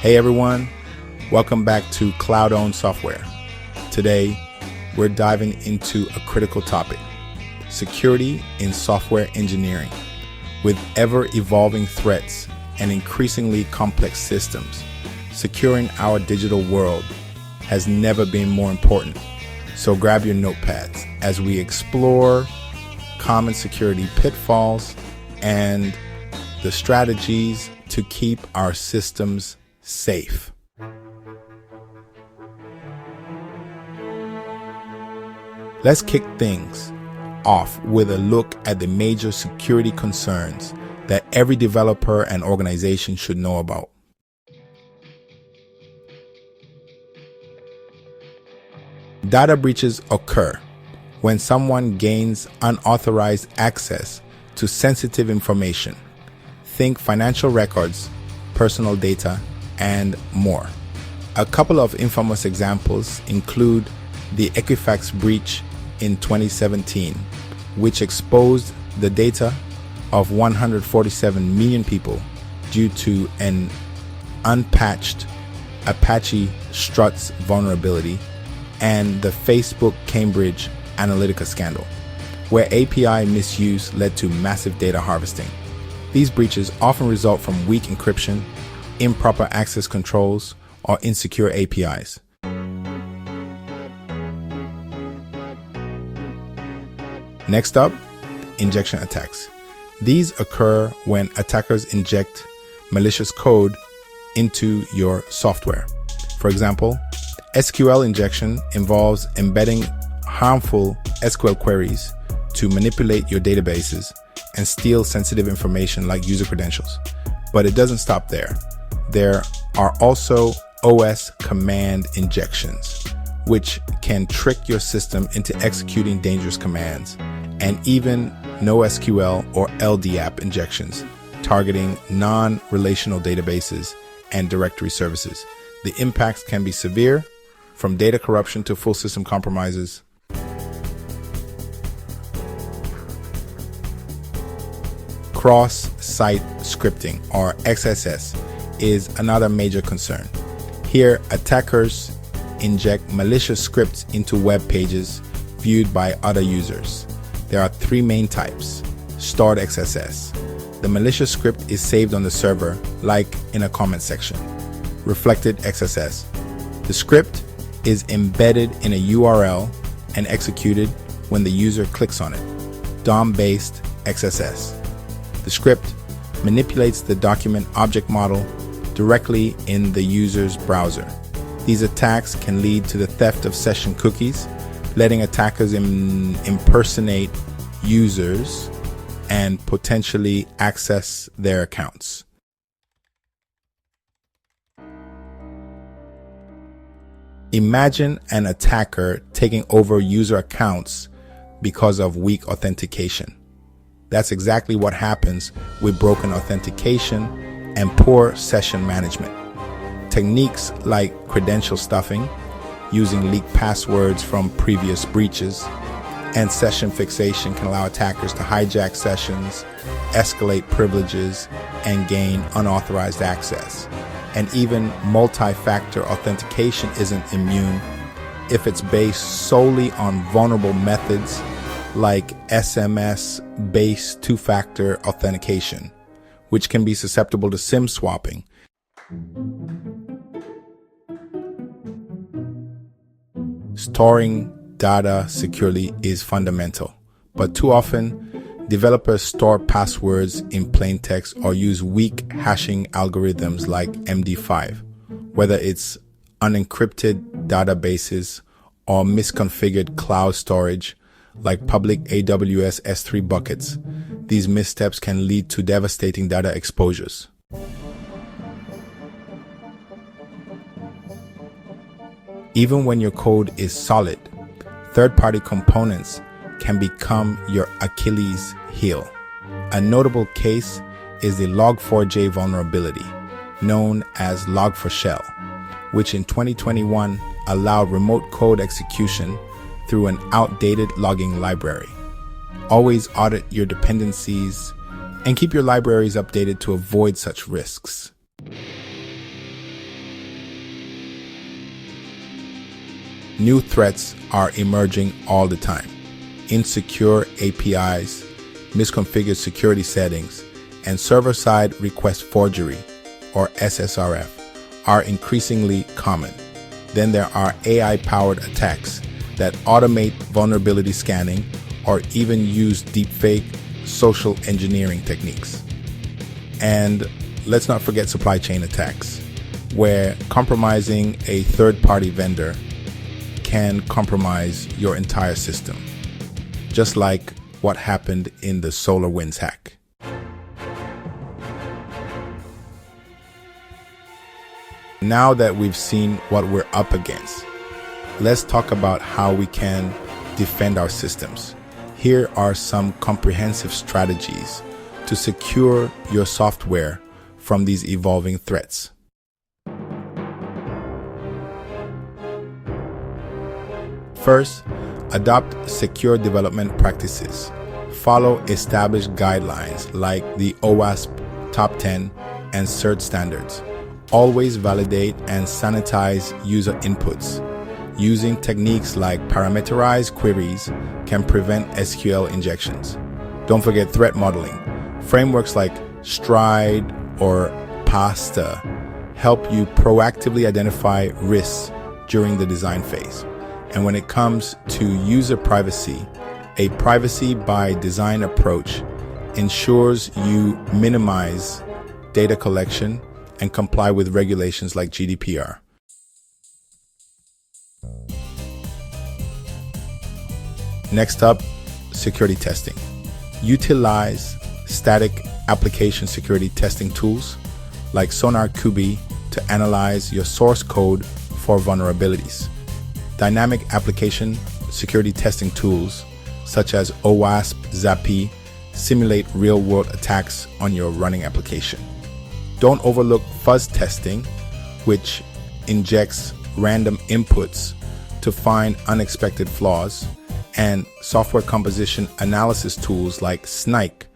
Hey everyone, welcome back to Cloud-Owned Software. Today, we're diving into a critical topic, security in software engineering. With ever-evolving threats and increasingly complex systems, securing our digital world has never been more important. So grab your notepads as we explore common security pitfalls and the strategies to keep our systems safe. Let's kick things off with a look at the major security concerns that every developer and organization should know about. Data breaches occur when someone gains unauthorized access to sensitive information. Think financial records, personal data, and more. A couple of infamous examples include the Equifax breach in 2017, which exposed the data of 147 million people due to an unpatched Apache Struts vulnerability, and the Facebook Cambridge Analytica scandal, where API misuse led to massive data harvesting. These breaches often result from weak encryption, improper access controls, or insecure APIs. Next up, injection attacks. These occur when attackers inject malicious code into your software. For example, SQL injection involves embedding harmful SQL queries to manipulate your databases and steal sensitive information like user credentials. But it doesn't stop there. There are also OS command injections, which can trick your system into executing dangerous commands, and even NoSQL or LDAP injections targeting non-relational databases and directory services. The impacts can be severe, from data corruption to full system compromises. Cross-site scripting, or XSS, is another major concern. Here, attackers inject malicious scripts into web pages viewed by other users. There are three main types. Stored XSS. The malicious script is saved on the server, like in a comment section. Reflected XSS. The script is embedded in a URL and executed when the user clicks on it. DOM-based XSS. The script manipulates the document object model directly in the user's browser. These attacks can lead to the theft of session cookies, letting attackers impersonate users and potentially access their accounts. Imagine an attacker taking over user accounts because of weak authentication. That's exactly what happens with broken authentication and poor session management. Techniques like credential stuffing, using leaked passwords from previous breaches, and session fixation can allow attackers to hijack sessions, escalate privileges, and gain unauthorized access. And even multi-factor authentication isn't immune if it's based solely on vulnerable methods like SMS-based two-factor authentication, which can be susceptible to SIM swapping. Storing data securely is fundamental, but too often, developers store passwords in plain text or use weak hashing algorithms like MD5, whether it's unencrypted databases or misconfigured cloud storage like public AWS S3 buckets. These missteps can lead to devastating data exposures. Even when your code is solid, third-party components can become your Achilles heel. A notable case is the Log4j vulnerability, known as Log4Shell, which in 2021 allowed remote code execution through an outdated logging library. Always audit your dependencies and keep your libraries updated to avoid such risks. New threats are emerging all the time. Insecure APIs, misconfigured security settings, and server-side request forgery, or SSRF, are increasingly common. Then there are AI-powered attacks that automate vulnerability scanning or even use deepfake social engineering techniques. And let's not forget supply chain attacks, where compromising a third-party vendor can compromise your entire system, just like what happened in the SolarWinds hack. Now that we've seen what we're up against, let's talk about how we can defend our systems. Here are some comprehensive strategies to secure your software from these evolving threats. First, adopt secure development practices. Follow established guidelines like the OWASP Top 10 and CERT standards. Always validate and sanitize user inputs. Using techniques like parameterized queries can prevent SQL injections. Don't forget threat modeling. Frameworks like Stride or PASTA help you proactively identify risks during the design phase. And when it comes to user privacy, a privacy by design approach ensures you minimize data collection and comply with regulations like GDPR. Next up, security testing. Utilize static application security testing tools like SonarQB to analyze your source code for vulnerabilities. Dynamic application security testing tools such as OWASP Zapier simulate real-world attacks on your running application. Don't overlook fuzz testing, which injects random inputs to find unexpected flaws, and software composition analysis tools like Snike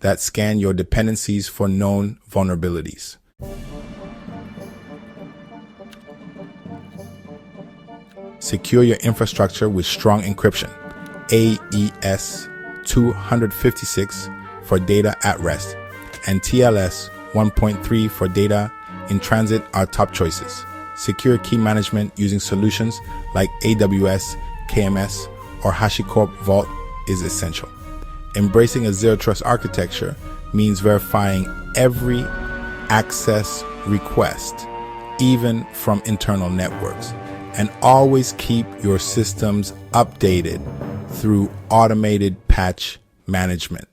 that scan your dependencies for known vulnerabilities. Secure your infrastructure with strong encryption. AES 256 for data at rest and TLS 1.3 for data in transit are top choices. Secure key management using solutions like AWS, KMS, or HashiCorp Vault is essential. Embracing a zero-trust architecture means verifying every access request, even from internal networks, and always keep your systems updated through automated patch management.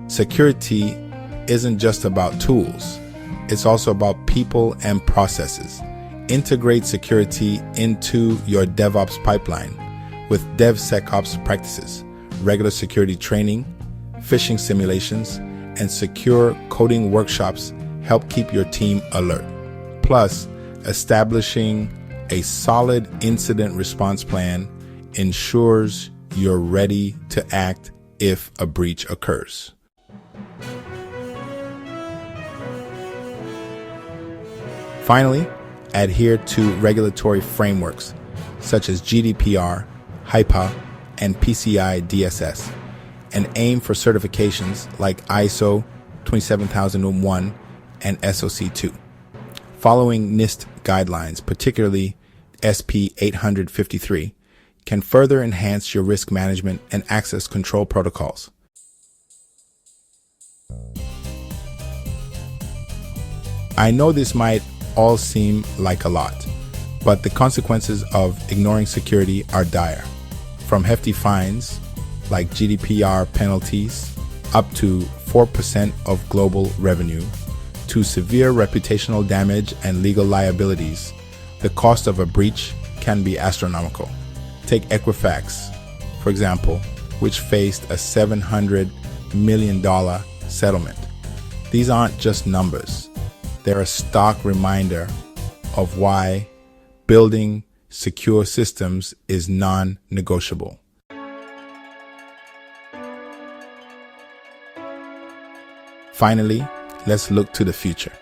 Security isn't just about tools, it's also about people and processes. Integrate security into your DevOps pipeline with DevSecOps practices, regular security training, phishing simulations, and secure coding workshops help keep your team alert. Plus, establishing a solid incident response plan ensures you're ready to act if a breach occurs. Finally, adhere to regulatory frameworks such as GDPR, HIPAA, and PCI DSS, and aim for certifications like ISO 27001 and SOC 2. Following NIST guidelines, particularly SP 853, can further enhance your risk management and access control protocols. I know this might all seem like a lot, but the consequences of ignoring security are dire. From hefty fines, like GDPR penalties, up to 4% of global revenue, to severe reputational damage and legal liabilities, the cost of a breach can be astronomical. Take Equifax, for example, which faced a $700 million settlement. These aren't just numbers. They're a stark reminder of why building secure systems is non-negotiable. Finally, let's look to the future.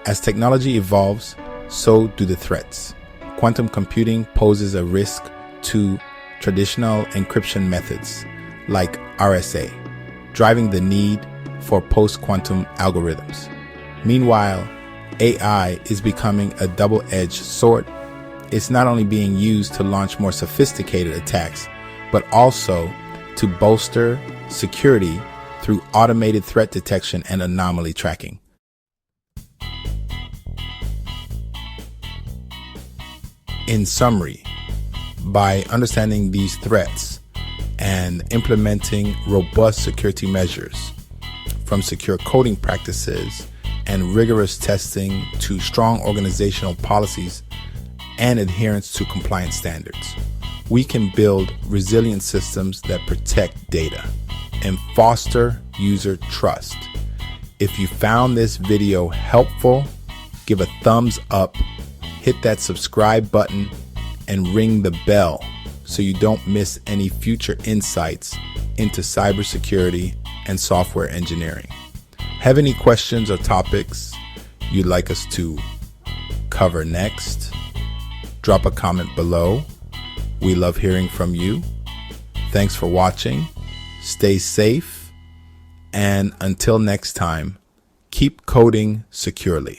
As technology evolves, so do the threats. Quantum computing poses a risk to traditional encryption methods like RSA, driving the need for post-quantum algorithms. Meanwhile, AI is becoming a double-edged sword. It's not only being used to launch more sophisticated attacks, but also to bolster security through automated threat detection and anomaly tracking. In summary, by understanding these threats and implementing robust security measures, from secure coding practices and rigorous testing to strong organizational policies and adherence to compliance standards, we can build resilient systems that protect data and foster user trust. If you found this video helpful, give a thumbs up, hit that subscribe button, and ring the bell so you don't miss any future insights into cybersecurity and software engineering. Have any questions or topics you'd like us to cover next? Drop a comment below. We love hearing from you. Thanks for watching. Stay safe. And until next time, keep coding securely.